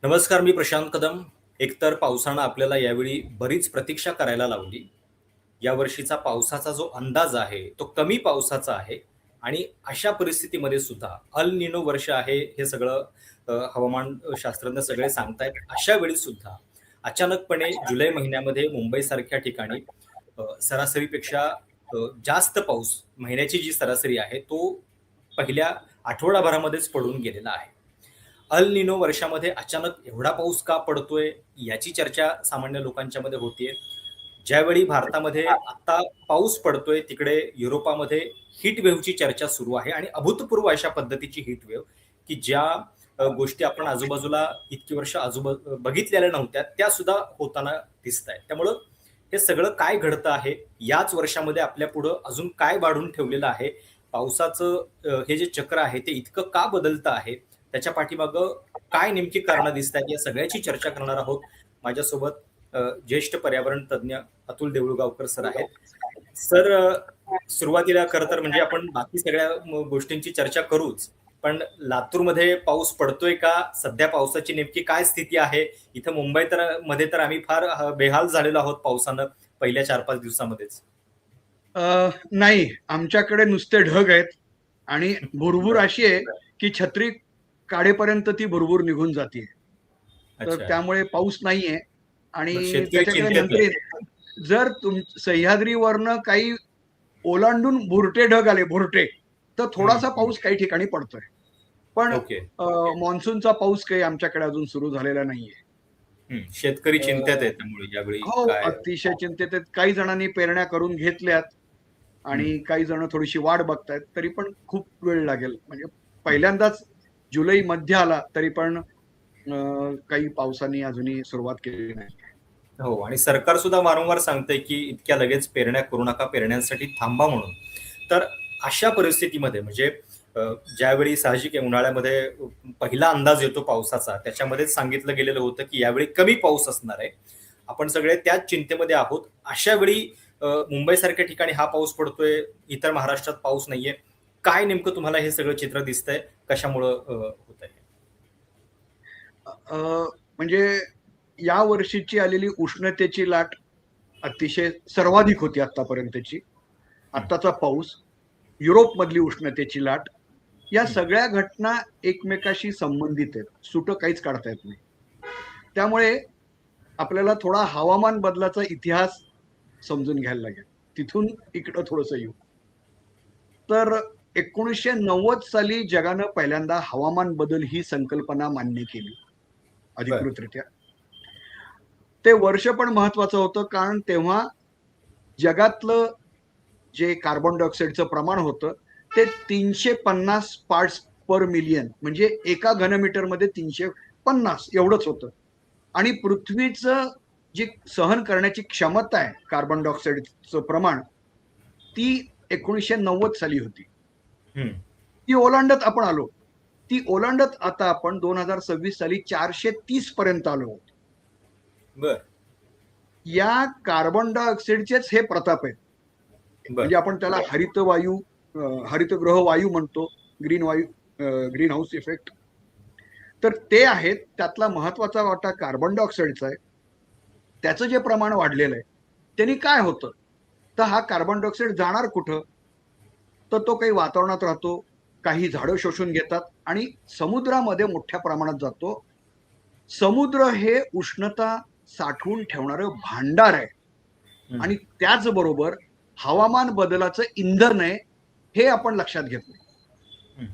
नमस्कार, मी प्रशांत कदम. एकतर पावसानं आपल्याला यावेळी बरीच प्रतीक्षा करायला लावली. यावर्षीचा पावसाचा जो अंदाज आहे, तो कमी पावसाचा आहे आणि अशा परिस्थितीमध्ये सुद्धा अल निनो वर्ष आहे, हे सगळं हवामान शास्त्रज्ञ सगळे सांगतायत. अशा वेळी सुद्धा अचानकपणे जुलै महिन्यामध्ये मुंबईसारख्या ठिकाणी सरासरीपेक्षा जास्त पाऊस महिन्याची जी सरासरी आहे, तो पहिल्या आठवडाभरामध्येच पडून गेलेला आहे. अल निनो वर्षामध्ये अचानक एवढा पाऊस का पडतोय याची चर्चा सामान्य लोकांच्या मध्ये होतीये. ज्यावेळी भारतामध्ये आता पाऊस पडतोय तिकडे युरोपामध्ये हीट वेव्हची चर्चा सुरू आहे आणि अभूतपूर्व अशा पद्धतीची हीट वेव्ह की ज्या गोष्टी आपण आजूबाजूला इतकी वर्ष बघितलेल्या नव्हत्या त्या सुद्धा होताना दिसत आहेत. त्यामुळं हे सगळं काय घडतं आहे, याच वर्षामध्ये आपल्या पुढं अजून काय वाढून ठेवलेलं आहे, पावसाचं हे जे चक्र आहे ते इतकं का बदलतं आहे, त्याच्या पाठीमागं काय नेमकी कारणं दिसत आहेत, या सगळ्याची चर्चा करणार आहोत. माझ्यासोबत ज्येष्ठ पर्यावरण तज्ज्ञ अतुल देऊळगावकर सर आहेत. सर, सुरुवातीला खरं तर म्हणजे आपण बाकी सगळ्या गोष्टींची चर्चा करूच, पण लातूरमध्ये पाऊस पडतोय का, सध्या पावसाची नेमकी काय स्थिती आहे? इथं मुंबई मध्ये तर आम्ही फार बेहाल झालेलो आहोत पावसानं पहिल्या 4-5 दिवसामध्येच. नाही, आमच्याकडे नुसते ढग आहेत आणि भुरभुर अशी आहे की छत्री काढेपर्यंत ती भुरभुर निघून जाते. तर त्यामुळे पाऊस नाहीये आणि त्याच्याकडे नंतर जर सह्याद्रीवरनं काही ओलांडून भुरटे ढग आले, भुरटे, तर थोडासा पाऊस काही ठिकाणी पडतोय. पण मान्सूनचा पाऊस काही आमच्याकडे अजून सुरू झालेला नाहीये. शेतकरी चिंतेत आहेत त्यामुळे यावेळी. हो, अतिशय चिंतेत आहेत. काही जणांनी पेरण्या करून घेतल्यात आणि काही जण थोडीशी वाट बघतायत. तरी पण खूप वेळ लागेल. म्हणजे पहिल्यांदाच जुलै मध्ये आला तरी पण काही पावसाने अजूनही सुरुवात केलेली नाही. हो, आणि सरकार सुद्धा वारंवार सांगतंय की इतक्या लगेच पेरण्या करू नका, पेरण्यांसाठी थांबा म्हणून. तर अशा परिस्थितीमध्ये म्हणजे ज्यावेळी साहजिक आहे उन्हाळ्यामध्ये पहिला अंदाज येतो पावसाचा, त्याच्यामध्येच सांगितलं गेलेलं होतं की यावेळी कमी पाऊस असणार आहे. आपण सगळे त्याच चिंतेमध्ये आहोत. अशा वेळी मुंबईसारख्या ठिकाणी हा पाऊस पडतोय, इतर महाराष्ट्रात पाऊस नाहीये. काय नेमकं तुम्हाला हे सगळं चित्र दिसतंय, कशामुळं होत आहे? म्हणजे या वर्षीची आलेली उष्णतेची लाट अतिशय सर्वाधिक होती आतापर्यंतची. आत्ताचा पाऊस, युरोप मधली उष्णतेची लाट, या सगळ्या घटना एकमेकाशी संबंधित आहेत. सुटं काहीच काढता येत नाही. त्यामुळे आपल्याला थोडा हवामान बदलाचा इतिहास समजून घ्यायला लागेल. तिथून इकडं थोडंसं येऊ. तर 1990 साली जगानं पहिल्यांदा हवामान बदल ही संकल्पना मान्य केली अधिकृतरित्या. ते वर्ष पण महत्वाचं होतं, कारण तेव्हा जगातलं जे कार्बन डायऑक्साईडचं प्रमाण होतं ते 350 पार्ट्स पर मिलियन, म्हणजे एका घनमीटर मध्ये 350 एवढंच होतं. आणि पृथ्वीचं जी सहन करण्याची क्षमता आहे कार्बन डायऑक्साईडचं प्रमाण, ती 1990 साली होती. ती ओलांडत आपण आलो. ती ओलांडत आता आपण 2026 साली 430 पर्यंत आलो आहोत. बर, या कार्बन डायऑक्साईडचेच हे प्रताप आहेत. म्हणजे आपण त्याला हरितगृह वायू म्हणतो, ग्रीन हाऊस इफेक्ट. तर ते आहेत. त्यातला महत्वाचा वाटा कार्बन डायऑक्साईडचा आहे. त्याचं जे प्रमाण वाढलेलं आहे त्यांनी काय होतं, तर हा कार्बन डायऑक्साईड जाणार कुठं, तर तो काही वातावरणात राहतो, काही झाडं शोषून घेतात आणि समुद्रामध्ये मोठ्या प्रमाणात जातो. समुद्र हे उष्णता साठवून ठेवणारं भांडार आहे आणि त्याचबरोबर हवामान बदलाचं इंधन आहे, हे आपण लक्षात घेतलं.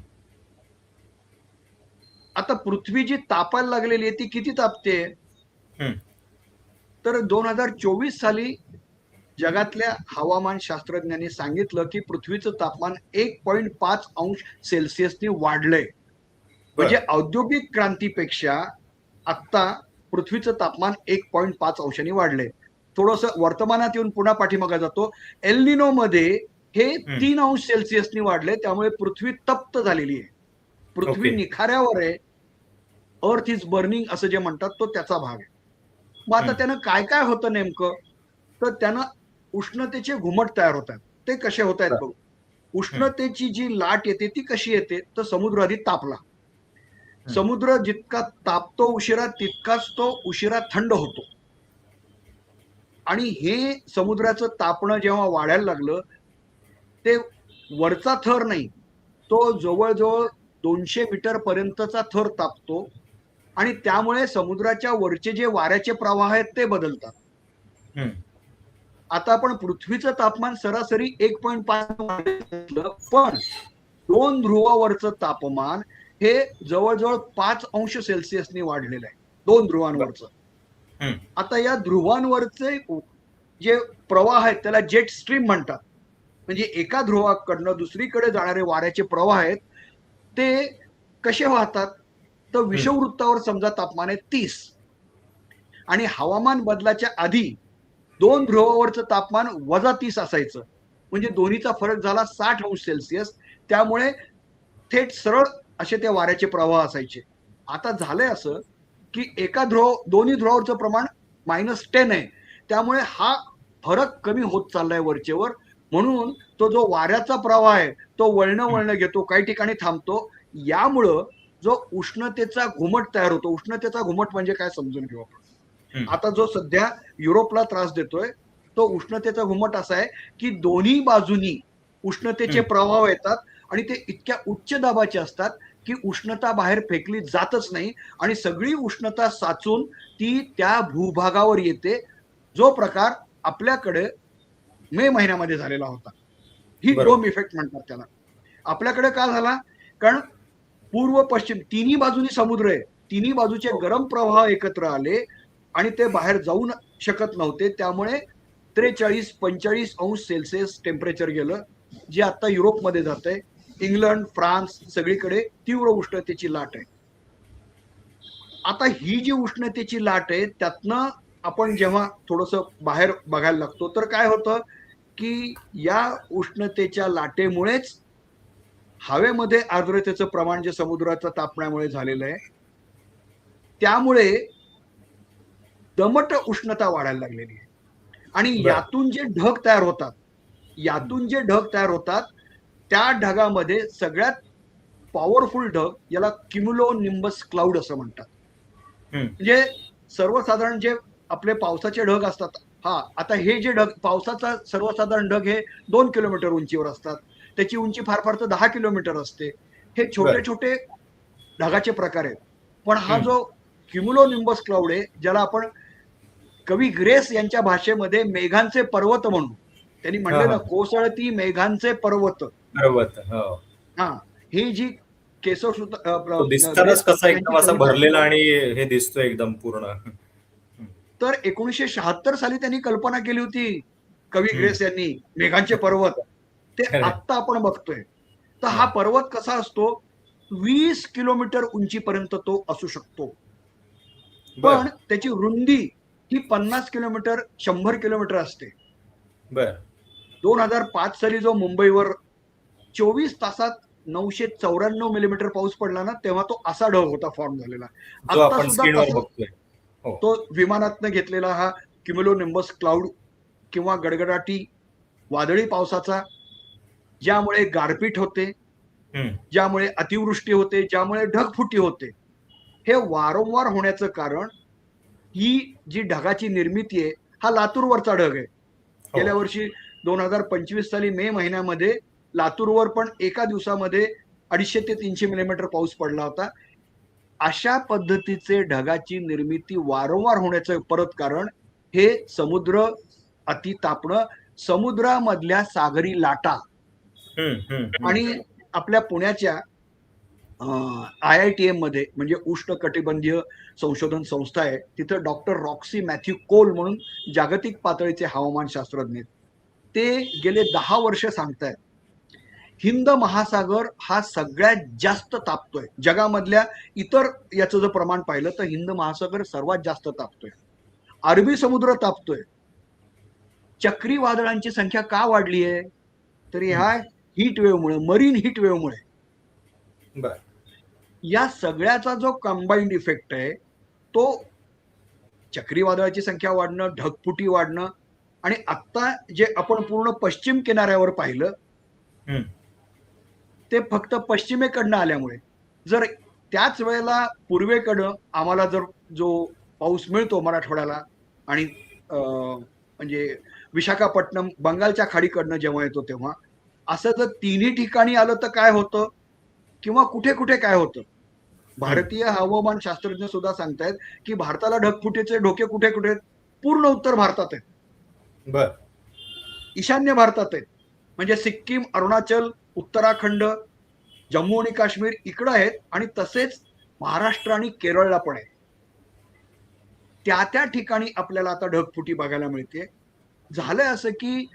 आता पृथ्वी जी तापायला लागलेली आहे ती किती तापते, तर 2024 साली जगातल्या हवामान शास्त्रज्ञांनी सांगितलं की पृथ्वीचं तापमान 1.5 अंश सेल्सिअसने वाढलंय. म्हणजे औद्योगिक क्रांतीपेक्षा आता पृथ्वीचं तापमान 1.5 अंशांनी वाढलंय. थोडस वर्तमानात येऊन पुन्हा पाठीमागे जातो. एल निनो मध्ये हे 3 अंश सेल्सिअसनी वाढले. त्यामुळे पृथ्वी तप्त झालेली आहे. पृथ्वी निखाऱ्यावर आहे. अर्थ इज बर्निंग असं जे म्हणतात, तो त्याचा भाग आहे. मग आता त्यानं काय काय होतं नेमकं, तर त्यानं उष्णतेचे घुमट तयार होतात. ते कसे होत आहेत बघू. उष्णतेची जी लाट येते ती कशी येते, तर समुद्र आधी तापला. समुद्र जितका तापतो उशिरा तितकाच तो उशिरा थंड होतो. आणि हे समुद्राचं तापणं जेव्हा वाढायला लागलं, ते वरचा थर नाही, तो जवळजवळ 200 मीटर पर्यंतचा थर तापतो आणि त्यामुळे समुद्राच्या वरचे जे वाऱ्याचे प्रवाह आहेत ते बदलतात. आता आपण पृथ्वीचं तापमान सरासरी 1.5 पण 2 ध्रुवावरचं तापमान हे जवळजवळ 5 अंश सेल्सिअसनी वाढलेलं आहे 2 ध्रुवांवरचं. आता या ध्रुवांवरचे जे प्रवाह आहेत त्याला जेट स्ट्रीम म्हणतात. म्हणजे एका ध्रुवाकडनं दुसरीकडे जाणारे वाऱ्याचे प्रवाह आहेत ते कसे वाहतात, तर विषुववृत्तावर समजा तापमान आहे 30 आणि हवामान बदलाच्या आधी 2 ध्रुवावरचं तापमान -30 असायचं. म्हणजे दोन्हीचा फरक झाला 60 अंश सेल्सिअस. त्यामुळे थेट सरळ असे ते वाऱ्याचे प्रवाह असायचे. आता झालंय असं की दोन्ही ध्रुवावरचं प्रमाण -10 आहे. त्यामुळे हा फरक कमी होत चाललाय वरचेवर. म्हणून तो जो वाऱ्याचा प्रवाह आहे तो वळणं घेतो, काही ठिकाणी थांबतो. यामुळं जो उष्णतेचा घुमट तयार होतो, उष्णतेचा घुमट म्हणजे काय समजून घेऊ आपण. आता जो सध्या युरोपला त्रास देतोय तो उष्णतेचा घुमट असा आहे की दोन्ही बाजूनी उष्णतेचे प्रवाह येतात आणि ते इतक्या उच्च दाबाचे असतात की उष्णता बाहेर फेकली जातच नाही आणि सगळी उष्णता साचून ती त्या भूभागावर येते. जो प्रकार आपल्याकडे मे महिन्यामध्ये झालेला होता. ही डोम इफेक्ट म्हणतात त्याला. आपल्याकडे का झाला, कारण पूर्व पश्चिम तिन्ही बाजूनी समुद्र आहे, तिन्ही बाजूचे गरम प्रवाह एकत्र आले आणि ते बाहेर जाऊ शकत नव्हते. त्यामुळे 43-45 अंश सेल्सिअस टेम्परेचर गेलं, जे आता युरोपमध्ये जात आहे. इंग्लंड, फ्रान्स सगळीकडे तीव्र उष्णतेची लाट आहे. आता ही जी उष्णतेची लाट आहे त्यातनं आपण जेव्हा थोडंसं बाहेर बघायला लागतो तर काय होतं की या उष्णतेच्या लाटेमुळेच हवेमध्ये आर्द्रतेचं प्रमाण जे समुद्राच्या तापण्यामुळे झालेलं आहे त्यामुळे दमट उष्णता वाढायला लागलेली आहे. आणि यातून जे ढग तयार होतात त्या ढगामध्ये सगळ्यात पॉवरफुल ढग याला क्युमुलोनिंबस क्लाउड असं म्हणतात. म्हणजे सर्वसाधारण जे आपले पावसाचे ढग असतात, आता हे जे ढग, पावसाचा सर्वसाधारण ढग हे 2 किलोमीटर उंचीवर असतात. त्याची उंची फार फार तर 10 किलोमीटर असते. हे छोटे छोटे ढगाचे प्रकार आहेत. पण हा जो क्युमुलोनिंबस क्लाउड आहे, ज्याला आपण कवी ग्रेस यांच्या भाषेमध्ये मेघांचे पर्वत म्हणू, त्यांनी म्हणलेलं कोसळती मेघांचे पर्वत. ही जी दिसतानाच कसा एकदम असा भरलेला आणि हे दिसतोय एकदम पूर्ण. तर 1976 साली त्यांनी कल्पना केली होती कवी ग्रेस यांनी, मेघांचे पर्वत. ते आत्ता आपण बघतोय. तर हा पर्वत कसा असतो, 20 किलोमीटर उंचीपर्यंत तो असू शकतो. पण त्याची रुंदी ही 50 किलोमीटर 100 किलोमीटर असते. 2005 साली जो मुंबईवर 24 तासात 994 मिलीमीटर पाऊस पडला ना, तेव्हा तो असा ढग होता फॉर्म झालेला. आता सुद्धा तो विमानातनं घेतलेला हा क्युमुलोनिंबस क्लाउड किंवा गडगडाटी वादळी पावसाचा, ज्यामुळे गारपीट होते, ज्यामुळे अतिवृष्टी होते, ज्यामुळे ढगफुटी होते, हे वारंवार होण्याचं कारण ही जी ढगाची निर्मिती आहे, हा लातूरवरचा ढग आहे. गेल्या वर्षी 2025 साली मे महिन्यामध्ये लातूरवर पण एका दिवसामध्ये 250 ते 300 मिलीमीटर पाऊस पडला होता. अशा पद्धतीचे ढगाची निर्मिती वारंवार होण्याचं परत कारण हे समुद्र अति तापणं, समुद्रामधल्या सागरी लाटा. आणि आपल्या पुण्याच्या IITM मध्ये, म्हणजे उष्ण कटिबंधीय संशोधन संस्था आहे, तिथं डॉक्टर रॉक्सी मॅथ्यू कोल म्हणून जागतिक पातळीचे हवामान शास्त्रज्ञ, ते गेले 10 वर्ष सांगतायत हिंद महासागर हा सगळ्यात जास्त तापतोय जगामधल्या. इतर याचं जर प्रमाण पाहिलं तर हिंद महासागर सर्वात जास्त तापतोय. अरबी समुद्र तापतोय. चक्रीवादळांची संख्या का वाढली आहे, तर ह्या हीट वेव्हमुळे, मरीन हीट वेव्हमुळे. या सगळ्याचा जो कंबाईंड इफेक्ट आहे तो चक्रीवादळाची संख्या वाढणं, ढगफुटी वाढणं, आणि आता जे आपण पूर्ण पश्चिम किनाऱ्यावर पाहिलं ते फक्त पश्चिमेकडनं आल्यामुळे. जर त्याच वेळेला पूर्वेकडं आम्हाला जर जो पाऊस मिळतो मराठवाड्याला आणि म्हणजे विशाखापट्टणम बंगालच्या खाडीकडनं जेव्हा येतो तेव्हा असं जर तिन्ही ठिकाणी आलं तर काय होतं किंवा कुठे कुठे काय होतं. भारतीय हवामान शास्त्रज्ञ सुद्धा सांगतायत की भारताला ढगफुटीचे धोके कुठे कुठे पूर्ण उत्तर भारतात आहेत, बर ईशान्य भारतात आहेत. म्हणजे सिक्कीम, अरुणाचल, उत्तराखंड, जम्मू आणि काश्मीर इकडं आहेत आणि तसेच महाराष्ट्र आणि केरळला पण आहे. त्या त्या ठिकाणी आपल्याला आता ढगफुटी बघायला मिळते. झालंय असं की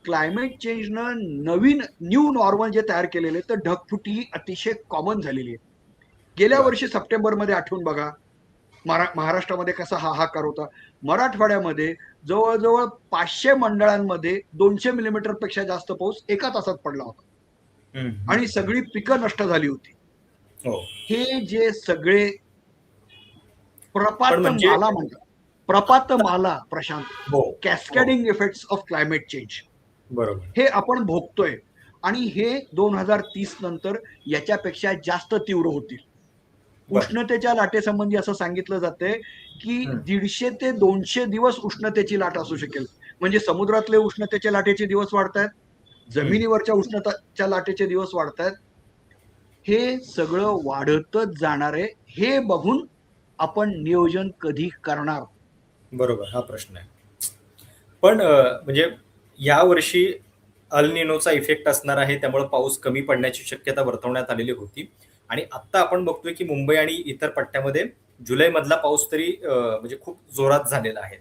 क्लायमेट चेंजनं नवीन न्यू नॉर्मल जे तयार केलेले तर ढगफुटी ही अतिशय कॉमन झालेली आहे. गेल्या बर. वर्षी सप्टेंबरमध्ये आठवून बघा महाराष्ट्रामध्ये कसा हाहाकार होता. मराठवाड्यामध्ये जवळजवळ 500 मंडळांमध्ये 200 मिलीमीटर पेक्षा जास्त पाऊस एका तासात पडला होता आणि सगळी पिकं नष्ट झाली होती. हो. हे जे सगळे प्रपात म्हणजे माला म्हणतात, प्रपात माला प्रशांत, हो कॅस्कॅडिंग इफेक्ट्स ऑफ क्लायमेट चेंज बरोबर. हे आपण भोगतोय आणि हे 2030 नंतर याच्यापेक्षा जास्त तीव्र होतील. उष्णतेच्या लाटेसंबंधी असं सांगितलं जाते की 150 ते 200 दिवस उष्णतेची लाट असू शकेल. म्हणजे समुद्रातले उष्णतेच्या लाटेचे दिवस वाढतायत, जमिनीवरच्या उष्णतेच्या लाटेचे दिवस वाढतायत. हे सगळं वाढतच जाणार आहे. हे बघून आपण नियोजन कधी करणार? बरोबर, हा प्रश्न आहे. पण म्हणजे या वर्षी अल निनोचा इफेक्ट असणार आहे, त्यामुळे पाऊस कमी पडण्याची शक्यता वर्तवण्यात आलेली होती आणि आता आपण बघतोय की मुंबई आणि इतर पट्ट्यामध्ये जुलै मधला पाऊस तरी म्हणजे खूप जोरात झालेला आहे.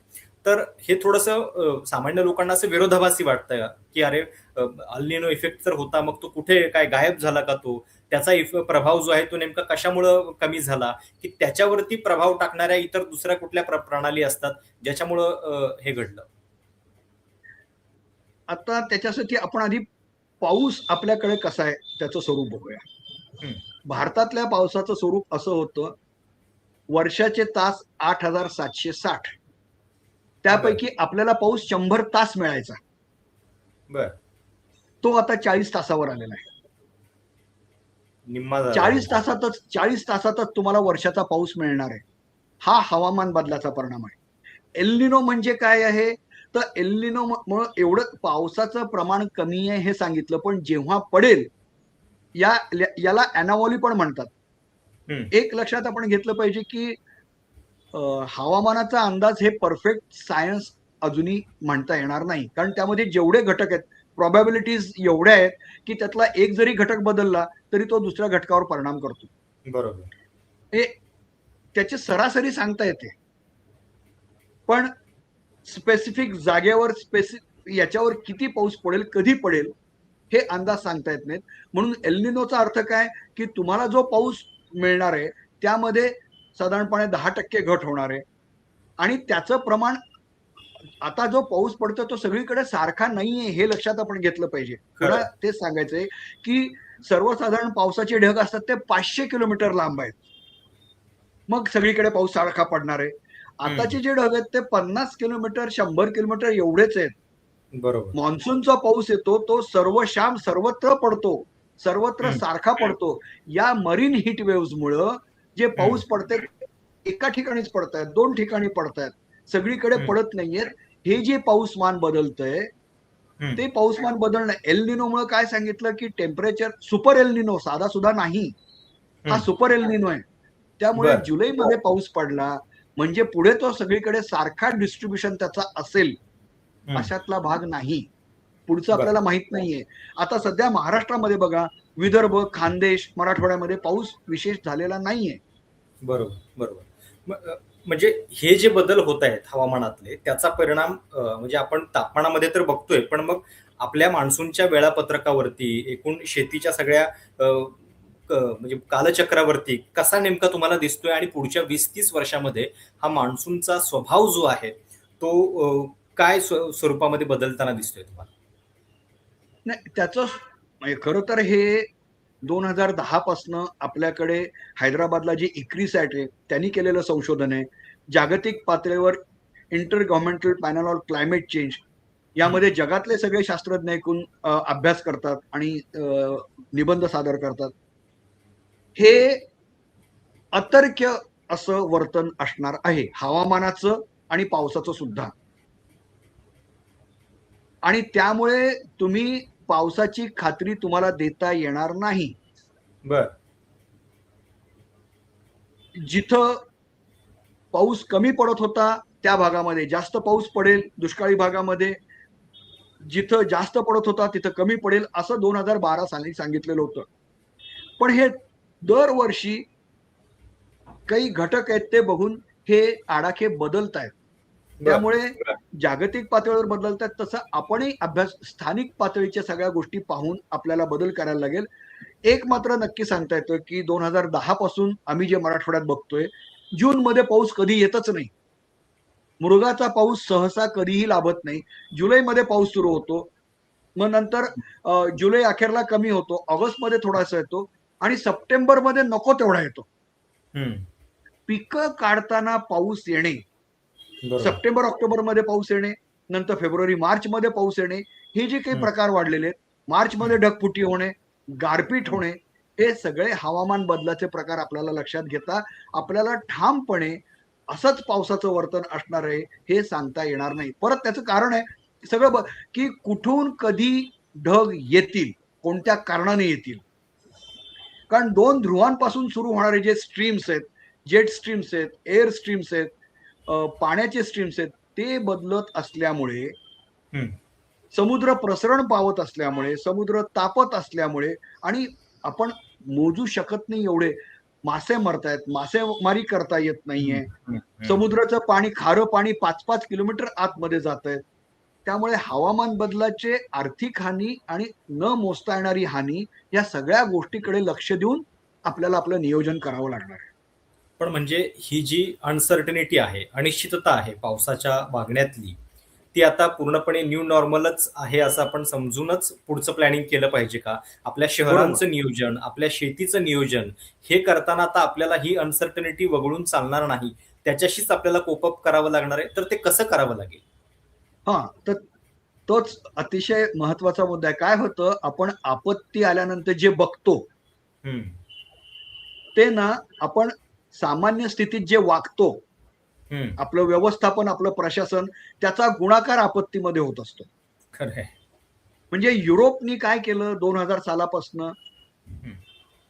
तर हे थोडंसं सामान्य लोकांना असं विरोधाभासी वाटतं की अरे अल निनो इफेक्ट तर होता, मग तो कुठे काय गायब झाला का? तो त्याचा प्रभाव जो आहे तो नेमका कशामुळं कमी झाला, की त्याच्यावरती प्रभाव टाकणाऱ्या इतर दुसऱ्या कुठल्या प्रणाली असतात ज्याच्यामुळं हे घडलं? आता त्याच्यासाठी आपण आधी पाऊस आपल्याकडे कसा आहे त्याचं स्वरूप बघूया. भारतातल्या पावसाचं स्वरूप असं होतं, वर्षाचे तास 8,760. त्यापैकी आपल्याला पाऊस 100 तास मिळायचा. बर. तो आता 40 तासावर आलेला आहे. निम्मा 40 तासातच तुम्हाला वर्षाचा पाऊस मिळणार आहे. हा हवामान बदलाचा परिणाम आहे. एल निनो म्हणजे काय आहे? तर एल निनो मुळे एवढं पावसाचं प्रमाण कमी आहे हे सांगितलं, पण जेव्हा पडेल याला अॅनावॉली पण म्हणतात. एक लक्षात आपण घेतलं पाहिजे की हवामानाचा अंदाज हे परफेक्ट सायन्स अजूनही म्हणता येणार नाही, कारण त्यामध्ये जेवढे घटक आहेत, प्रोबॅबिलिटीज एवढ्या आहेत की त्यातला एक जरी घटक बदलला तरी तो दुसऱ्या घटकावर परिणाम करतो. बरोबर. हे त्याची सरासरी सांगता येते, पण स्पेसिफिक जागेवर याच्यावर किती पाऊस पडेल, कधी पडेल हे अंदाज सांगता येत नाहीत. म्हणून एल निनोचा अर्थ काय की तुम्हाला जो पाऊस मिळणार आहे त्यामध्ये साधारणपणे 10% घट होणार आहे आणि त्याचं प्रमाण आता जो पाऊस पडतो तो सगळीकडे सारखा नाहीये हे लक्षात आपण घेतलं पाहिजे. मला तेच सांगायचंय की सर्वसाधारण पावसाचे ढग असतात ते 500 किलोमीटर लांब आहेत, मग सगळीकडे पाऊस सारखा पडणार आहे. आताचे जे ढग आहेत ते 50 किलोमीटर 100 किलोमीटर एवढेच आहेत. बरोबर. मान्सूनचा पाऊस येतो तो सर्वशाम सर्वत्र पडतो, सर्वत्र सारखा पडतो. या मरीन हिट वेव्ह मुळे जे पाऊस पडते एका ठिकाणीच पडतायत, 2 ठिकाणी पडतायत, सगळीकडे पडत नाहीयेत. हे जे पाऊसमान बदलतंय ते पाऊसमान बदलणं एल निनो मुळे काय सांगितलं की टेम्परेचर सुपर एल निनो, साधा सुद्धा नाही, हा सुपर एल निनो आहे. त्यामुळे जुलैमध्ये पाऊस पडला म्हणजे पुढे तो सगळीकडे सारखा डिस्ट्रीब्युशन त्याचा असेल अशातला भाग नाही. पुढचं आपल्याला माहित नाहीये. आता सध्या महाराष्ट्रामध्ये बघा, विदर्भ, खानदेश, मराठवाड्यामध्ये पाऊस विशेष झालेला नाहीये. बरोबर बरोबर. म्हणजे हे जे बदल होत आहेत हवामानातले त्याचा परिणाम म्हणजे आपण तापमानामध्ये तर बघतोय, पण मग आपल्या मान्सूनच्या वेळापत्रकावरती, एकूण शेतीच्या सगळ्या म्हणजे कालचक्रावरती कसा नेमका तुम्हाला दिसतोय आणि पुढच्या 20-30 वर्षामध्ये हा मान्सूनचा स्वभाव जो आहे तो काय स्वरूपामध्ये बदलताना दिसतोय तुम्हाला? नाही, त्याचं खरं तर हे 2010 पासनं आपल्याकडे हैदराबादला जे इक्रिसॅट आहे त्यांनी केलेलं संशोधन आहे. जागतिक पातळीवर inter governmental panel on climate change यामध्ये जगातले सगळे शास्त्रज्ञ ऐकून अभ्यास करतात आणि निबंध सादर करतात. हे अतर्क्य असं वर्तन असणार आहे हवामानाचं आणि पावसाचं सुद्धा. आणि त्यामुळे तुम्ही पावसाची खात्री तुम्हाला देता येणार नाही. बर. जिथं पाऊस कमी पडत होता त्या भागामध्ये जास्त पाऊस पडेल, दुष्काळी भागामध्ये जिथं जास्त पडत होता तिथं कमी पडेल, असं 2012 साली सांगितलेलं होतं. पण हे दरवर्षी काही घटक आहेत ते बघून हे आडाखे बदलत आहेत. त्यामुळे जागतिक पातळीवर बदलतात तसं आपणही स्थानिक पातळीच्या सगळ्या गोष्टी पाहून आपल्याला बदल करायला लागेल. एक मात्र नक्की सांगता येतं की 2010 पासून आम्ही जे मराठवाड्यात बघतोय, जून मध्ये पाऊस कधी येतच नाही. मृगाचा पाऊस सहसा कधीही लाभत नाही. जुलैमध्ये पाऊस सुरू होतो, मग नंतर जुलै अखेरला कमी होतो, ऑगस्टमध्ये थोडासा येतो आणि सप्टेंबरमध्ये नको तेवढा येतो. पिकं काढताना पाऊस येणे, सप्टेंबर ऑक्टोबर मध्ये पाऊस येणे, नंतर फेब्रुवारी मार्च मध्ये पाऊस येणे, हे जे काही प्रकार वाढलेले आहेत, मार्च मध्ये ढगफुटी होणे, गारपीट होणे, हे सगळे हवामान बदलाचे प्रकार आपल्याला लक्षात घेता आपल्याला ठामपणे असंच पावसाचं वर्तन असणार आहे हे सांगता येणार नाही. परत त्याचं कारण आहे सगळं की कुठून कधी ढग येतील, कोणत्या कारणाने येतील. कारण दोन ध्रुवांपासून सुरू होणारे जे स्ट्रीम्स आहेत, जेट स्ट्रीम्स आहेत, एअर स्ट्रीम्स आहेत, पाण्याचे स्ट्रीम्स आहेत, ते बदलत असल्यामुळे, समुद्र प्रसरण पावत असल्यामुळे, समुद्र तापत असल्यामुळे, आणि आपण मोजू शकत नाही एवढे मासे मरतायत, मासेमारी करता येत नाहीये, समुद्राचं पाणी, खारं पाणी 5-5 किलोमीटर आतमध्ये जात आहे. त्यामुळे हवामान बदलाचे आर्थिक हानी आणि न मोजता येणारी हानी या सगळ्या गोष्टीकडे लक्ष देऊन आपल्याला आपलं नियोजन करावं लागणार आहे. पण म्हणजे ही जी अनसर्टनिटी आहे, अनिश्चितता आहे पावसाच्या वागण्यातली, ती आता पूर्णपणे न्यू नॉर्मलच आहे असं आपण समजूनच पुढचं प्लॅनिंग केलं पाहिजे का? आपल्या शहरांचं नियोजन, आपल्या शेतीचं नियोजन हे करताना आता आपल्याला ही अनसर्टनिटी वगळून चालणार नाही, त्याच्याशीच आपल्याला कोप अप करावं लागणार आहे. तर ते कसं करावं लागेल? तर तोच अतिशय महत्वाचा मुद्दा आहे. काय होतं, आपण आपत्ती आल्यानंतर जे बघतो ते ना, आपण सामान्य स्थितीत जे वागतो, आपलं व्यवस्थापन, आपलं प्रशासन, त्याचा गुणाकार आपत्तीमध्ये होत असतो. खरंय. म्हणजे युरोपनी काय केलं 2000 सालापासून,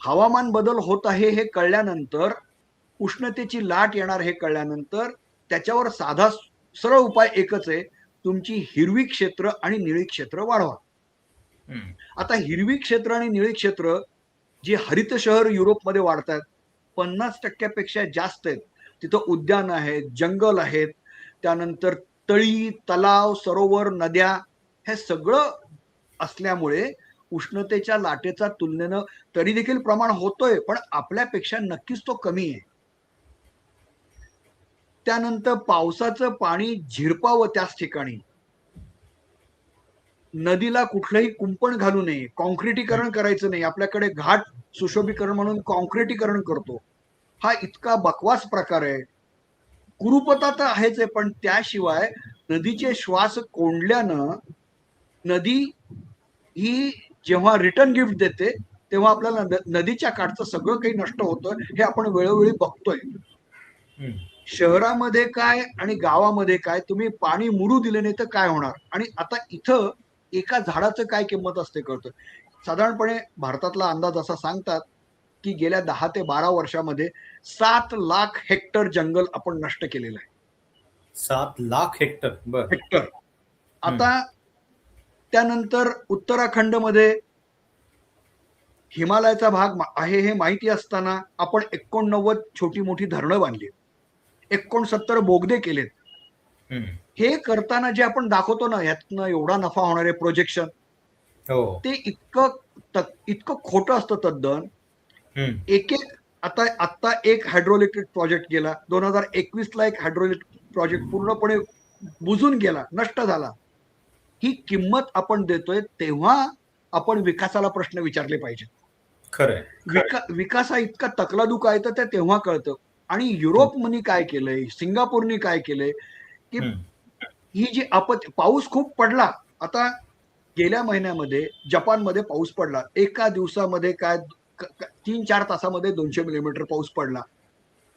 हवामान बदल होत आहे हे कळल्यानंतर, उष्णतेची लाट येणार हे कळल्यानंतर, त्याच्यावर साधा सरळ उपाय एकच आहे, तुमची हिरवी क्षेत्र आणि निळी क्षेत्र वाढवा. आता हिरवी क्षेत्र आणि निळी क्षेत्र जी हरित शहर युरोपमध्ये वाढतात, 50% जास्त आहेत. तिथं उद्यान आहेत, जंगल आहेत, त्यानंतर तळी, तलाव, सरोवर, नद्या, हे सगळं असल्यामुळे उष्णतेच्या लाटेचा तुलनेनं तरी देखील प्रमाण होतोय, पण आपल्यापेक्षा नक्कीच तो कमी आहे. त्यानंतर पावसाचं पाणी झिरपावं त्याच ठिकाणी, नदीला कुठलंही कुंपण घालू नये, कॉन्क्रिटीकरण करायचं नाही. आपल्याकडे घाट सुशोभीकरण म्हणून कॉन्क्रिटीकरण करतो, हा इतका बकवास प्रकार आहे. कुरूपता तर आहेच आहे, पण त्याशिवाय नदीचे श्वास कोंडल्यानं नदी ही जेव्हा रिटर्न गिफ्ट देते तेव्हा आपल्याला नदीच्या काठचं सगळं काही नष्ट होतं, हे आपण वेळोवेळी बघतोय. शहरामध्ये काय आणि गावामध्ये काय, तुम्ही पाणी मुरू दिले नाही तर काय होणार. आणि आता इथं एका झाडाचं काय किंमत असते कळतं. साधारणपणे भारतातला अंदाज असा सांगतात की गेल्या 10 ते 12 वर्षामध्ये 7 लाख हेक्टर जंगल आपण नष्ट केलेलं आहे. 7 लाख हेक्टर? हेक्टर. आता त्यानंतर उत्तराखंडमध्ये हिमालयाचा भाग आहे हे माहिती असताना आपण 89 छोटी मोठी धरणं बांधली, 69 बोगदे केलेत. हे करताना जे आपण दाखवतो ना, यातनं एवढा नफा होणार आहे प्रोजेक्शन, ते इतकं खोटं असतं तद्दन. एक आता एक हायड्रोइलेक्ट्रिक प्रोजेक्ट गेला, 2021 ला एक हायड्रोइलेक्ट्रिक प्रोजेक्ट पूर्णपणे बुजून गेला, नष्ट झाला. ही किंमत आपण देतोय तेव्हा आपण विकासाला प्रश्न विचारले पाहिजेत. खरंय. विकास हा इतका तकलादुका आहे तर तेव्हा कळतं. आणि युरोपनी काय केलंय, सिंगापूरनी काय केलंय की ही जी पाऊस खूप पडला. आता गेल्या महिन्यामध्ये जपानमध्ये पाऊस पडला, एका दिवसामध्ये काय 3-4 तासामध्ये 200 मिलीमीटर पाऊस पडला.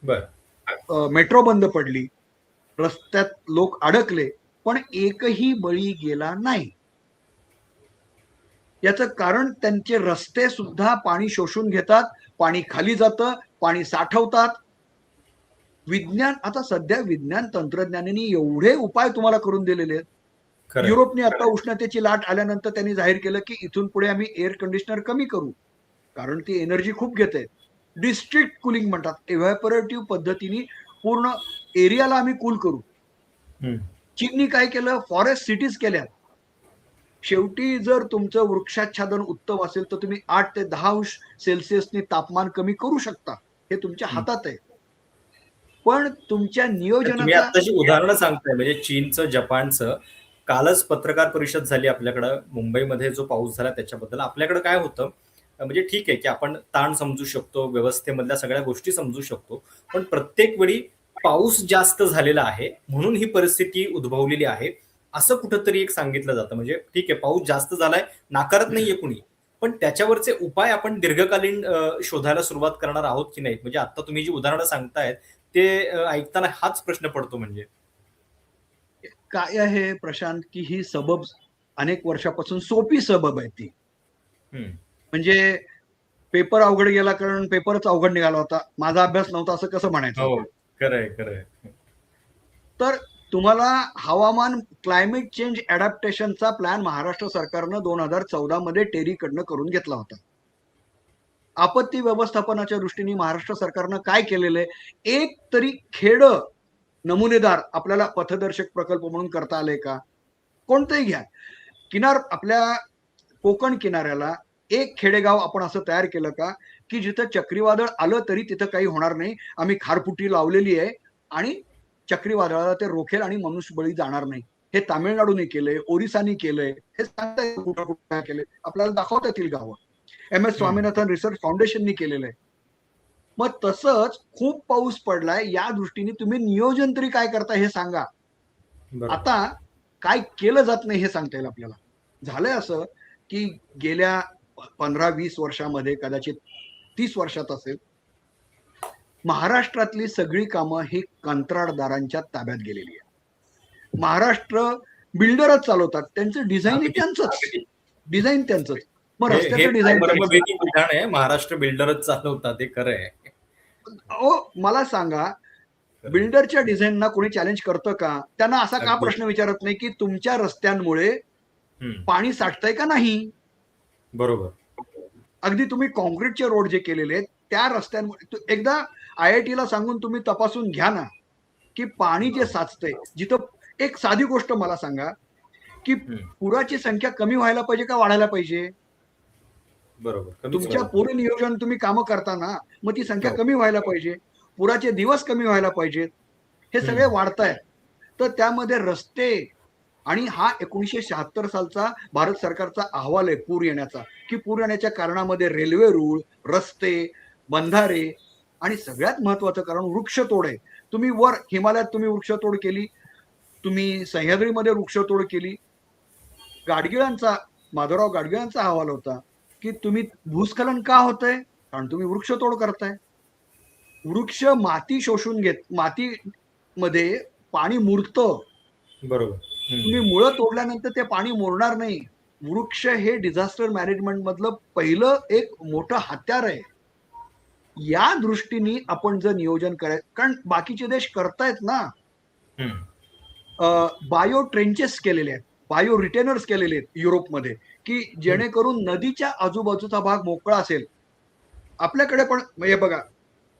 बर. मेट्रो बंद पडली, रस्त्यात लोक अडकले, पण एकही बळी गेला नाही. याचं कारण त्यांचे रस्ते सुद्धा पाणी शोषून घेतात, पाणी खाली जातं, पाणी साठवतात. विज्ञान, आता सध्या विज्ञान तंत्रज्ञानाने एवढे उपाय तुम्हाला करून दिलेले आहेत. खरंय. युरोपने आता उष्णतेची लाट आल्यानंतर त्यांनी जाहीर केलं की इथून पुढे आम्ही एअर कंडिशनर कमी करू, कारण ती एनर्जी खूप घेते. डिस्ट्रिक्ट कुलिंग म्हणतात, एव्हॅपोरेटिव्ह पद्धतीने पूर्ण एरियाला आम्ही कूल करू. हम्म. चीननी काय केलं, फॉरेस्ट सिटीज केल्या. शेवटी जर तुमचं वृक्षाच्छादन उत्तम असेल तर तुम्ही 8 ते 10 अंश सेल्सिअसनी तापमान कमी करू शकता, हे तुमच्या हातात आहे. पण तुमच्या तुम्ही नियोजनाचा आता जी उदाहरणं सांगताय म्हणजे चीनचं, जपानचं, कालच पत्रकार परिषद झाली आपल्याकडं मुंबईमध्ये जो पाऊस झाला त्याच्याबद्दल. आपल्याकडे काय होतं, म्हणजे ठीक आहे की आपण ताण समजू शकतो, व्यवस्थेमधल्या सगळ्या गोष्टी समजू शकतो, पण प्रत्येक वेळी पाऊस जास्त झालेला आहे म्हणून ही परिस्थिती उद्भवलेली आहे असं कुठंतरी एक सांगितलं जातं. म्हणजे ठीक आहे, पाऊस जास्त झालाय, नाकारत नाहीये कुणी, पण त्याच्यावरचे उपाय आपण दीर्घकालीन शोधायला सुरुवात करणार आहोत की नाही. म्हणजे आता तुम्ही जी उदाहरणं सांगतायत ते ऐकताना हाच प्रश्न पडतो. म्हणजे काय आहे प्रशांत, की ही सबब अनेक वर्षापासून सोपी सबब आहे ती. म्हणजे पेपर अवघड गेला कारण पेपरच अवघड निघाला होता, माझा अभ्यास नव्हता असं कसं म्हणायचं. हो, खरंय खरंय. तर तुम्हाला हवामान क्लायमेट चेंज अडॅप्टेशनचा प्लॅन महाराष्ट्र सरकारनं 2014 मध्ये टेरीकडनं करून घेतला होता. आपत्ती व्यवस्थापनाच्या दृष्टीने महाराष्ट्र सरकारनं काय केलेलं आहे, एक तरी खेड नमुनेदार आपल्याला पथदर्शक प्रकल्प म्हणून करता आले का? कोणतंही घ्या, आपल्या कोकण किनाऱ्याला एक खेडेगाव आपण असं तयार केलं का, की जिथं चक्रीवादळ आलं तरी तिथं काही होणार नाही, आम्ही खारफुटी लावलेली आहे आणि चक्रीवादळाला ते रोखेल आणि मनुष्यबळी जाणार नाही. हे तामिळनाडूने केलंय, ओरिसाने केलंय, हे सांगता येईल कुठं कुठं केलंय, आपल्याला दाखवता येतील गावं. MS स्वामीनाथन रिसर्च फाउंडेशननी केलेलं आहे. मग तसंच खूप पाऊस पडलाय, या दृष्टीने तुम्ही नियोजन तरी काय करता हे सांगा. आता काय केलं जात नाही हे सांगता येईल आपल्याला. झालंय असं की गेल्या 15-20 वर्षामध्ये, कदाचित 30 वर्षात असेल, महाराष्ट्रातली सगळी कामं ही कंत्राटदारांच्या ताब्यात गेलेली आहे. महाराष्ट्र बिल्डरच चालवतात, त्यांचं डिझाईन त्यांचंच. मग रस्त्याचं डिझाईन आहे, महाराष्ट्र बिल्डरच चालवतात, ते खरं आहे. मला सांगा, बिल्डरच्या डिझाईनना कोणी चॅलेंज करतं का? त्यांना असा का प्रश्न विचारत नाही की तुमच्या रस्त्यांमुळे पाणी साठतंय का नाही? बरोबर. अगदी तुम्ही कॉन्क्रीटचे रोड जे केलेले आहेत त्या रस्त्यांमुळे, एकदा IIT ला सांगून तुम्ही तपासून घ्या ना की पाणी जे साचतंय जिथं. एक साधी गोष्ट मला सांगा की पुराची संख्या कमी व्हायला पाहिजे का वाढायला पाहिजे? बरोबर. तुमच्या पूर नियोजन तुम्ही कामं करताना मग ती संख्या कमी व्हायला पाहिजे, पुराचे दिवस कमी व्हायला पाहिजेत. हे सगळे वाढतायत. तर त्यामध्ये रस्ते, आणि हा 1976 सालचा भारत सरकारचा अहवाल आहे पूर येण्याचा, की पूर येण्याच्या कारणामध्ये रेल्वे रूळ, रस्ते, बंधारे आणि सगळ्यात महत्वाचं कारण वृक्षतोड आहे. तुम्ही वर हिमालयात तुम्ही वृक्षतोड केली, तुम्ही सह्याद्रीमध्ये वृक्षतोड केली. माधवराव गाडगिळांचा अहवाल होता की तुम्ही भूस्खलन का होतंय, कारण तुम्ही वृक्षतोड करताय. वृक्ष माती शोषून घेत, मातीमध्ये पाणी मुरतं. बरोबर. तुम्ही मुळं तोडल्यानंतर ते पाणी मुरणार नाही. वृक्ष हे डिझास्टर मॅनेजमेंट मधलं पहिलं एक मोठं हत्यार आहे. या दृष्टीने आपण जर नियोजन करायचं, कारण बाकीचे देश करतायत ना, बायो ट्रेंचेस केलेले आहेत, बायो रिटेनर्स केलेले आहेत युरोपमध्ये, की जेणेकरून नदीच्या आजूबाजूचा भाग मोकळा असेल. आपल्याकडे पण हे बघा,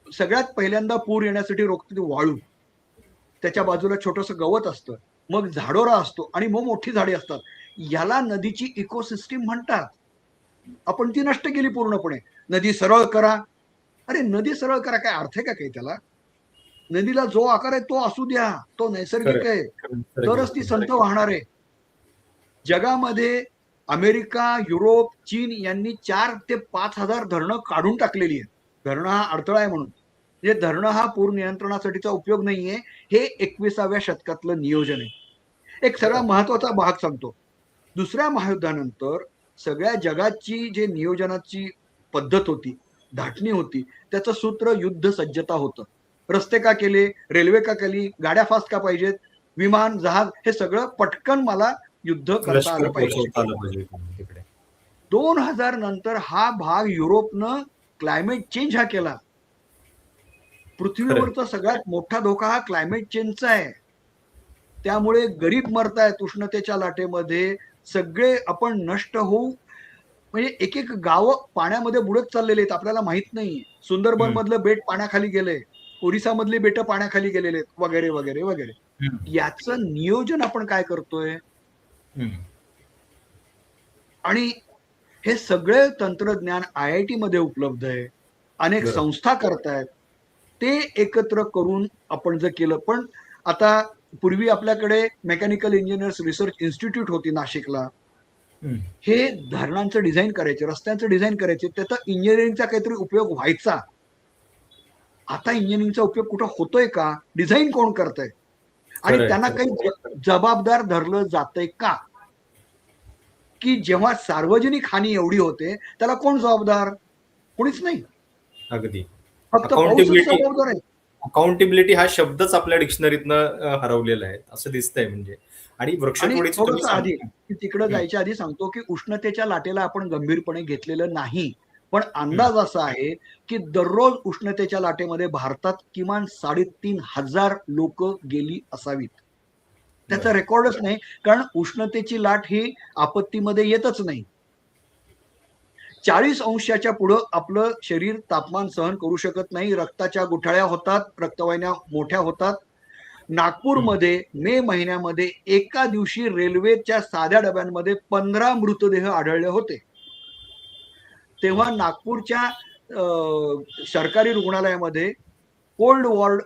सगळ्यात पहिल्यांदा पूर येण्यासाठी रोखते ती वाळू, त्याच्या बाजूला छोटंसं गवत असतं, मग झाडोरा असतो आणि मग मोठी झाडे असतात. याला नदीची इकोसिस्टीम म्हणतात. आपण ती नष्ट केली पूर्णपणे. नदी सरळ करा, अरे नदी सरळ करा, काय अर्थ आहे का काही त्याला? नदीला जो आकार आहे तो असू द्या, तो नैसर्गिक आहे, तरच ती संत वाहणार आहे. जगामध्ये अमेरिका, युरोप, चीन यांनी 4 ते 5 हजार धरणं काढून टाकलेली आहेत. धरणं हा अडथळा आहे म्हणून. म्हणजे धरणं हा पूर नियंत्रणासाठीचा उपयोग नाहीये, हे 21व्या शतकातलं नियोजन आहे. एक सगळा महत्वाचा भाग सांगतो. दुसऱ्या महायुद्धानंतर सगळ्या जगाची जे नियोजनाची पद्धत होती, धाटणी होती, त्याचं सूत्र युद्ध सज्जता होतं. रस्ते का केले, रेल्वे का केली, गाड्या फास्ट का पाहिजेत, विमान, जहाज, हे सगळं पटकन मला युद्ध करता लष्कर आलं पाहिजे. पोहोचवता आलं पाहिजे तिकडे. 2000 नंतर हा भाग युरोपनं क्लायमेट चेंज हा केला. पृथ्वीवरचा सगळ्यात मोठा धोका हा क्लायमेट चेंजचा आहे. त्यामुळे गरीब मरतायत उष्णतेच्या लाटेमध्ये, सगळे आपण नष्ट होऊ, म्हणजे एक एक गावं पाण्यामध्ये बुडत चाललेले आहेत, आपल्याला माहित नाही. सुंदरबन मधलं बेट पाण्याखाली गेलंय, ओरिसा मधली बेटं पाण्याखाली गेलेले आहेत, वगैरे वगैरे वगैरे. याचं नियोजन आपण काय करतोय? आणि हे सगळे तंत्रज्ञान IIT मध्ये उपलब्ध आहे, अनेक संस्था करतायत. ते एकत्र करून आपण जर केलं, पण आता पूर्वी आपल्याकडे मेकॅनिकल इंजिनियर्स रिसर्च इन्स्टिट्यूट होती नाशिकला. हे धरणांचं डिझाईन करायचे, रस्त्यांचं डिझाईन करायचे, त्याचा इंजिनिअरिंगचा काहीतरी उपयोग व्हायचा. आता इंजिनिअरिंगचा उपयोग कुठं होतोय का? डिझाईन कोण करतंय? आणि त्यांना काही जबाबदार धरलं जातंय का? की जेव्हा सार्वजनिक हानी एवढी होते, त्याला कोण जबाबदार? कोणीच नाही. अगदी. फक्त पाऊसच जबाबदार आहे. अकाउंटेबिलिटी हा शब्दच आपल्या डिक्शनरीतनं हरवलेला आहे असं दिसतंय. म्हणजे आणि वृक्षतोडीचं थोडंसं आधी तिकडे जायच्या आधी सांगतो की उष्णतेच्या लाटेला आपण गंभीरपणे घेतलेलं नाही, पण अंदाज असा आहे की दररोज उष्णतेच्या लाटेमध्ये भारतात किमान 3,500 लोक गेली असावीत. त्याचा रेकॉर्डच नाही, कारण उष्णतेची लाट ही आपत्तीमध्ये येतच नाही. 40 अंशाच्या पुढं आपलं शरीर तापमान सहन करू शकत नाही, रक्ताच्या गुठळ्या होतात, रक्तवाहिन्या मोठ्या होतात. नागपूरमध्ये मे महिन्यामध्ये एका दिवशी रेल्वेच्या साध्या डब्यांमध्ये 15 मृतदेह आढळले होते. तेव्हा नागपूरच्या सरकारी रुग्णालयामध्ये कोल्ड वॉर्ड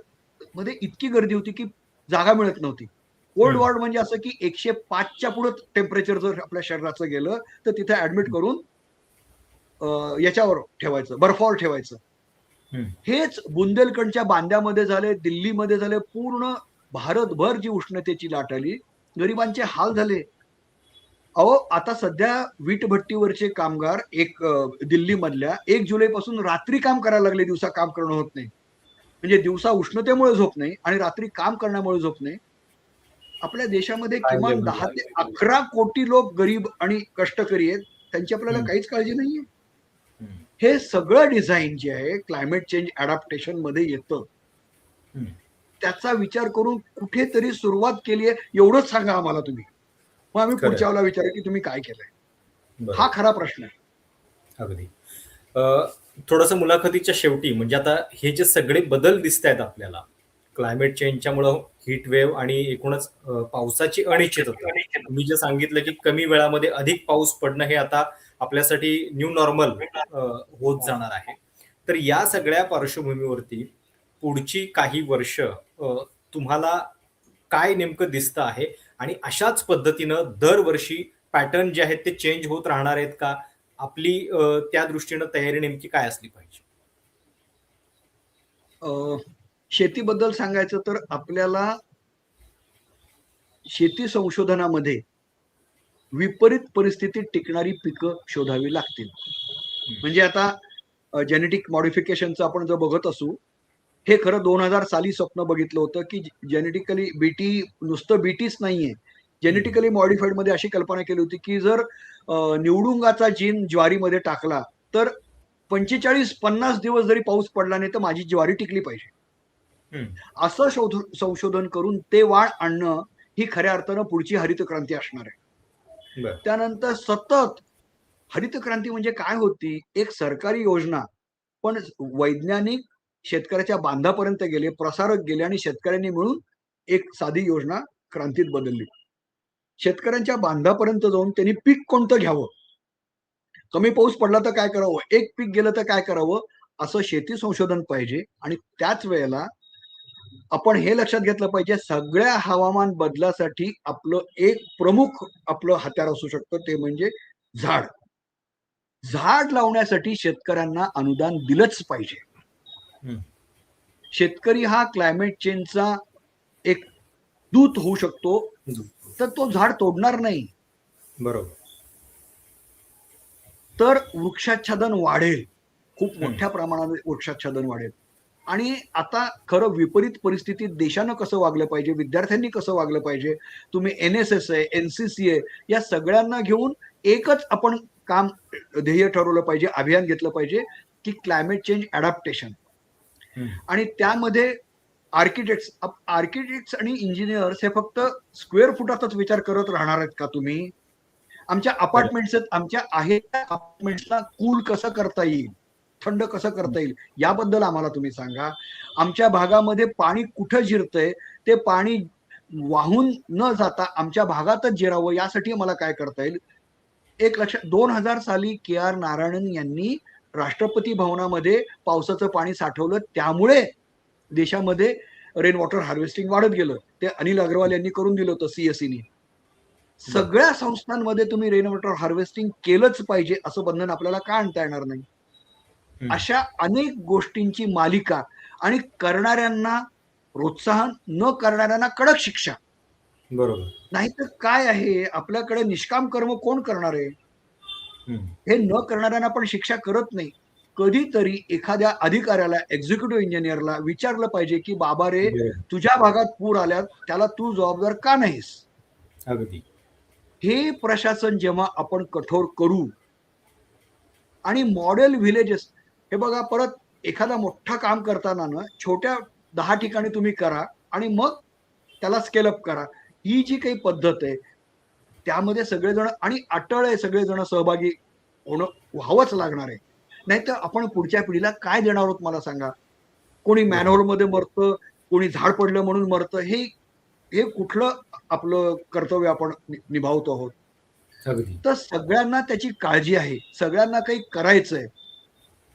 मध्ये इतकी गर्दी होती की जागा मिळत नव्हती. कोल्ड वॉर्ड म्हणजे असं की 105च्या पुढे टेम्परेचर जर आपल्या शरीराचं गेलं तर तिथे ऍडमिट करून याच्यावर ठेवायचं, बर्फावर ठेवायचं. हेच बुंदेलखंडच्या बांद्यामध्ये झाले, दिल्लीमध्ये झाले. पूर्ण भारतभर जी उष्णतेची लाट आली, गरिबांचे हाल झाले. अहो, आता सध्या वीटभट्टीवरचे कामगार दिल्लीमधल्या 1 जुलैपासून रात्री काम करायला लागले, दिवसा काम करणं होत नाही. म्हणजे दिवसा उष्णतेमुळे झोप नाही आणि रात्री काम करण्यामुळे झोप नाही. आपल्या देशामध्ये किमान 10 ते 11 कोटी लोक गरीब आणि कष्टकरी आहेत, त्यांची आपल्याला काहीच काळजी नाहीये. हे सगळं डिझाईन जे आहे क्लायमेट चेंज अडॅप्टेशन मध्ये येतं. त्याचा विचार करून कुठेतरी सुरुवात केली आहे, एवढंच सांगा आम्हाला तुम्ही. मग आम्ही पुढच्या वेळेला विचारू की तुम्ही काय केलंय. हा खरा प्रश्न आहे. अगदी. थोडंसं मुलाखतीच्या शेवटी, म्हणजे आता हे जे सगळे बदल दिसत आहेत आपल्याला क्लायमेट चेंजच्यामुळं, हीट वेव्ह आणि एकूणच पावसाची अनिश्चितता, मी जे सांगितलं की कमी वेळामध्ये अधिक पाऊस पडणं हे आता आपल्यासाठी न्यू नॉर्मल होत जाणार आहे. तर या सगळ्या पार्श्वभूमीवरती पुढची काही वर्ष तुम्हाला काय नेमकं दिसतं आहे आणि अशाच पद्धतीनं दरवर्षी पॅटर्न जे आहेत ते चेंज होत राहणार आहेत का? आपली त्या दृष्टीनं तयारी नेमकी काय असली पाहिजे? शेतीबद्दल सांगायचं तर आपल्याला शेती संशोधनामध्ये विपरीत परिस्थितीत टिकणारी पिकं शोधावी लागतील. म्हणजे आता जेनेटिक मॉडिफिकेशनचं आपण जर बघत असू, हे खरं 2000 साली स्वप्न बघितलं होतं की जेनेटिकली बीटी नुसतं बीटीच नाहीये, जेनेटिकली मॉडिफाईड मध्ये अशी कल्पना केली होती की जर निवडुंगाचा जीन ज्वारीमध्ये टाकला तर 45-50 दिवस जरी पाऊस पडला नाही तर माझी ज्वारी टिकली पाहिजे. असं संशोधन करून ते वाढ आणणं ही खऱ्या अर्थानं पुढची हरित क्रांती असणार आहे. त्यानंतर सतत हरित क्रांती म्हणजे काय होती? एक सरकारी योजना, पण वैज्ञानिक शेतकऱ्याच्या बांधापर्यंत गेले, प्रसारक गेले आणि शेतकऱ्यांनी मिळून एक साधी योजना क्रांतीत बदलली. शेतकऱ्यांच्या बांधापर्यंत जाऊन त्यांनी पीक कोणतं घ्यावं, कमी पाऊस पडला तर काय करावं, एक पीक गेलं तर काय करावं, असं शेती संशोधन पाहिजे. आणि त्याच वेळेला आपण हे लक्षात घेतलं पाहिजे, सगळ्या हवामान बदलासाठी आपलं एक प्रमुख आपलं हत्यार असू शकतं, ते म्हणजे झाड. झाड लावण्यासाठी शेतकऱ्यांना अनुदान दिलंच पाहिजे. शेतकरी हा क्लायमेट चेंजचा एक दूत होऊ शकतो, तर तो झाड तोडणार नाही. बरोबर. तर वृक्षाच्छादन वाढेल, खूप मोठ्या प्रमाणात वृक्षाच्छादन वाढेल. आणि आता खरं विपरीत परिस्थितीत देशानं कसं वागलं पाहिजे, विद्यार्थ्यांनी कसं वागलं पाहिजे, तुम्ही NSS आहे, NCC आहे, या सगळ्यांना घेऊन एकच आपण काम ध्येय ठरवलं पाहिजे, अभियान घेतलं पाहिजे की क्लायमेट चेंज अडॅप्टेशन. आणि त्यामध्ये आर्किटेक्ट्स आणि इंजिनियर्स हे फक्त स्क्वेअर फुटाचाच विचार करत राहणार आहेत का तुम्ही? आमच्या अपार्टमेंट्स आहेत, आमच्या आहेत अपार्टमेंट्सला कूल कसं करता येईल, थंड कसं करता येईल, याबद्दल आम्हाला तुम्ही सांगा. आमच्या भागामध्ये पाणी कुठं जिरतंय, ते पाणी वाहून न जाता आमच्या भागातच जिरावं, यासाठी मला काय करता येईल. एक लक्षात, 2000 साली KR नारायणन यांनी राष्ट्रपती भवनामध्ये पावसाचं पाणी साठवलं, त्यामुळे देशामध्ये रेन वॉटर हार्वेस्टिंग वाढत गेलं. ते अनिल अग्रवाल यांनी करून दिलं होतं CSEने. सगळ्या संस्थांमध्ये तुम्ही रेन वॉटर हार्वेस्टिंग केलंच पाहिजे असं बंधन आपल्याला का आणता येणार नाही? अशा अनेक गोष्टींची मालिका, आणि करणाऱ्यांना प्रोत्साहन, न करणाऱ्यांना कडक शिक्षा. बरोबर. नाहीतर काय आहे, आपल्याकडे निष्काम कर्म कोण करणार आहे? हे न करणाऱ्यांना पण शिक्षा करत नाही. कधीतरी एखाद्या अधिकाऱ्याला, एक्झिक्युटिव्ह इंजिनियरला विचारलं पाहिजे की बाबा रे, तुझ्या भागात पूर आल्यात, त्याला तू जबाबदार का नाहीस? अगदी. हे प्रशासन जेव्हा आपण कठोर करू, आणि मॉडेल व्हिलेजेस, हे बघा, परत एखादा मोठा काम करताना ना छोट्या 10 ठिकाणी तुम्ही करा आणि मग त्याला स्केलअप करा. ही जी काही पद्धत आहे त्यामध्ये सगळेजण, आणि अटळ आहे, सगळेजण सहभागी होणं, व्हावंच लागणार आहे. नाहीतर आपण पुढच्या पिढीला काय देणार आहोत मला सांगा. कोणी मॅनहोल मध्ये मरतं, कोणी झाड पडलं म्हणून मरतं. हे हे कुठलं आपलं कर्तव्य आपण निभावतो आहोत? अगदी. तर सगळ्यांना त्याची काळजी आहे, सगळ्यांना काही करायचंय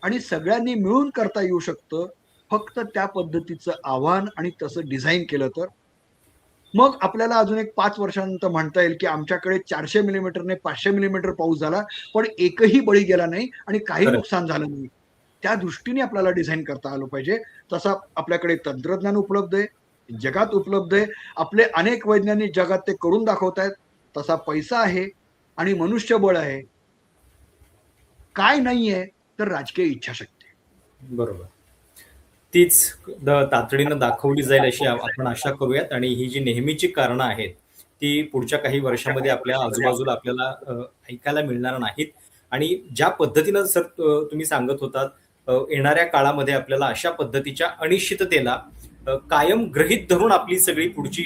आणि सगळ्यांनी मिळून करता येऊ शकतं, फक्त त्या पद्धतीचं आव्हान आणि तसं डिझाईन केलं तर. मग आपल्याला अजून एक 5 वर्षानंतर म्हणता येईल की आमच्याकडे 400 मिलीमीटर नाही 500 मिलीमीटर पाऊस झाला, पण एकही बळी गेला नाही आणि काही खरं. नुकसान झालं नाही. त्या दृष्टीने आपल्याला डिझाईन करता आलं पाहिजे. तसा आपल्याकडे तंत्रज्ञान उपलब्ध आहे, जगात उपलब्ध आहे. आपले अनेक वैज्ञानिक जगात ते करून दाखवतायत. तसा पैसा आहे आणि मनुष्यबळ आहे. काय नाहीये तर राजकीय इच्छाशक्ती. बरोबर. तीच तातडीनं दाखवली जाईल अशी आपण आशा करूयात. आणि ही जी नेहमीची कारणं आहेत ती पुढच्या काही वर्षामध्ये आपल्या आजूबाजूला आपल्याला ऐकायला मिळणार नाहीत. आणि ज्या पद्धतीनं सर तुम्ही सांगत होतात, येणाऱ्या काळामध्ये आपल्याला अशा पद्धतीच्या अनिश्चिततेला कायम गृहीत धरून आपली सगळी पुढची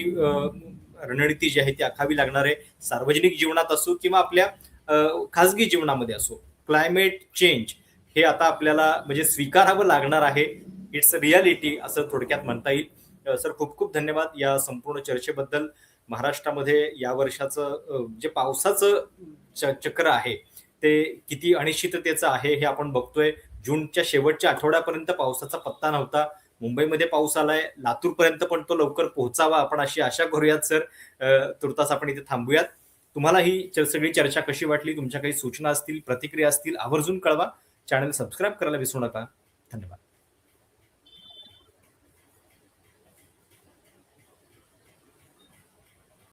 रणनीती जी आहे ती आखावी लागणार आहे. सार्वजनिक जीवनात असो किंवा आपल्या खासगी जीवनामध्ये असो, क्लायमेट चेंज हे आता आपल्याला म्हणजे स्वीकारावं लागणार आहे. इट्स रियालिटी असं थोडक्यात म्हणता येईल. सर, खूप खूप धन्यवाद या संपूर्ण चर्चेबद्दल. महाराष्ट्रामध्ये या वर्षाचं जे पावसाचं चक्र आहे ते किती अनिश्चिततेचं आहे हे आपण बघतोय. जूनच्या शेवटच्या आठवड्यापर्यंत पावसाचा पत्ता नव्हता. मुंबईमध्ये पाऊस आलाय, लातूरपर्यंत पण तो लवकर पोहोचावा आपण अशी आशा करूयात. सर, तुर्तास आपण इथे थांबूयात. तुम्हाला ही सगळी चर्चा कशी वाटली, तुमच्या काही सूचना असतील, प्रतिक्रिया असतील, आवर्जून कळवा. चॅनल सबस्क्राईब करायला विसरू नका. धन्यवाद.